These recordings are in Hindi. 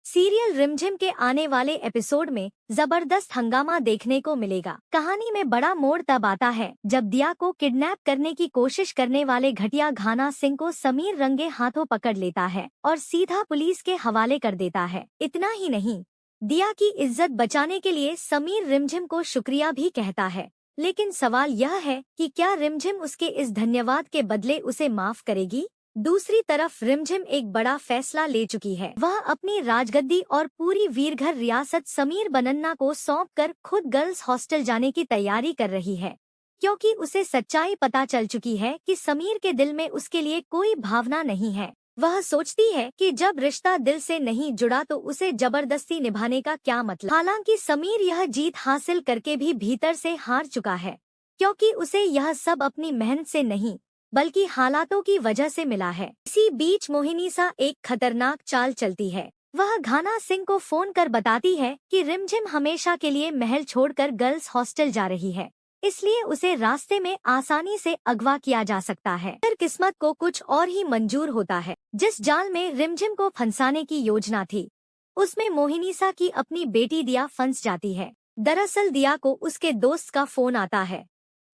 सीरियल रिमझिम के आने वाले एपिसोड में जबरदस्त हंगामा देखने को मिलेगा। कहानी में बड़ा मोड़ तब आता है जब दिया को किडनैप करने की कोशिश करने वाले घटिया घाना सिंह को समीर रंगे हाथों पकड़ लेता है और सीधा पुलिस के हवाले कर देता है। इतना ही नहीं, दिया की इज्जत बचाने के लिए समीर रिमझिम को शुक्रिया भी कहता है। लेकिन सवाल यह है कि क्या रिमझिम उसके इस धन्यवाद के बदले उसे माफ करेगी? दूसरी तरफ रिमझिम एक बड़ा फैसला ले चुकी है। वह अपनी राजगद्दी और पूरी वीरघर रियासत समीर बनन्ना को सौंपकर खुद गर्ल्स हॉस्टल जाने की तैयारी कर रही है, क्योंकि उसे सच्चाई पता चल चुकी है कि समीर के दिल में उसके लिए कोई भावना नहीं है। वह सोचती है कि जब रिश्ता दिल से नहीं जुड़ा तो उसे जबरदस्ती निभाने का क्या मतलब। हालांकि समीर यह जीत हासिल करके भी भीतर से हार चुका है, क्योंकि उसे यह सब अपनी मेहनत से नहीं बल्कि हालातों की वजह से मिला है। इसी बीच मोहिनीसा एक खतरनाक चाल चलती है। वह घाना सिंह को फोन कर बताती है कि रिमझिम हमेशा के लिए महल छोड़कर गर्ल्स हॉस्टल जा रही है, इसलिए उसे रास्ते में आसानी से अगवा किया जा सकता है। फिर किस्मत को कुछ और ही मंजूर होता है। जिस जाल में रिमझिम को फंसाने की योजना थी, उसमें मोहिनीसा की अपनी बेटी दिया फंस जाती है। दरअसल दिया को उसके दोस्त का फोन आता है,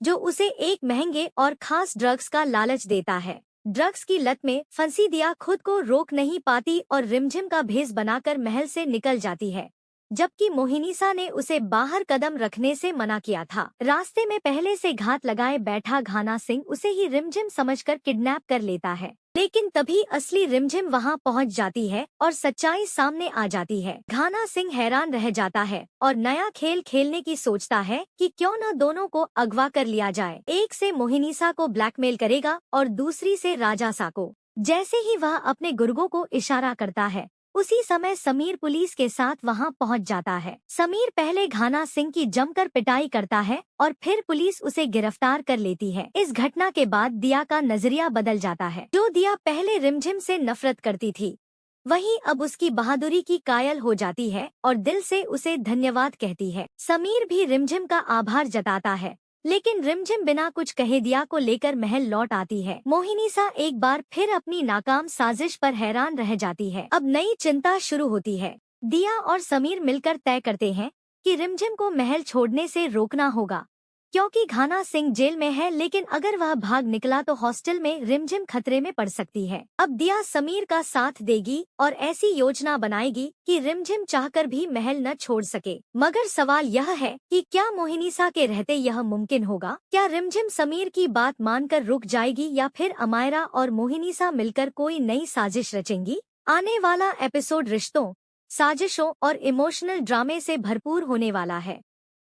जो उसे एक महंगे और खास ड्रग्स का लालच देता है। ड्रग्स की लत में फंसी दिया खुद को रोक नहीं पाती और रिमझिम का भेष बनाकर महल से निकल जाती है, जबकि मोहिनीसा ने उसे बाहर कदम रखने से मना किया था। रास्ते में पहले से घात लगाए बैठा घाना सिंह उसे ही रिमझिम समझकर किडनैप कर लेता है। लेकिन तभी असली रिमझिम वहां पहुंच जाती है और सच्चाई सामने आ जाती है। घाना सिंह हैरान रह जाता है और नया खेल खेलने की सोचता है कि क्यों न दोनों को अगवा कर लिया जाए। एक से मोहिनीसा को ब्लैकमेल करेगा और दूसरी से राजासा को। जैसे ही वह अपने गुर्गों को इशारा करता है, उसी समय समीर पुलिस के साथ वहां पहुंच जाता है। समीर पहले घाना सिंह की जमकर पिटाई करता है और फिर पुलिस उसे गिरफ्तार कर लेती है। इस घटना के बाद दिया का नजरिया बदल जाता है। जो दिया पहले रिमझिम से नफरत करती थी, वही अब उसकी बहादुरी की कायल हो जाती है और दिल से उसे धन्यवाद कहती है। समीर भी रिमझिम का आभार जताता है, लेकिन रिमझिम बिना कुछ कहे दिया को लेकर महल लौट आती है। मोहिनीसा एक बार फिर अपनी नाकाम साजिश पर हैरान रह जाती है। अब नई चिंता शुरू होती है। दिया और समीर मिलकर तय करते हैं कि रिमझिम को महल छोड़ने से रोकना होगा, क्योंकि घाना सिंह जेल में है। लेकिन अगर वह भाग निकला तो हॉस्टल में रिमझिम खतरे में पड़ सकती है। अब दिया समीर का साथ देगी और ऐसी योजना बनाएगी कि रिमझिम चाहकर भी महल न छोड़ सके। मगर सवाल यह है कि क्या मोहिनीसा के रहते यह मुमकिन होगा? क्या रिमझिम समीर की बात मानकर रुक जाएगी या फिर अमायरा और मोहिनीसा मिलकर कोई नई साजिश रचेंगी? आने वाला एपिसोड रिश्तों, साजिशों और इमोशनल ड्रामे से भरपूर होने वाला है।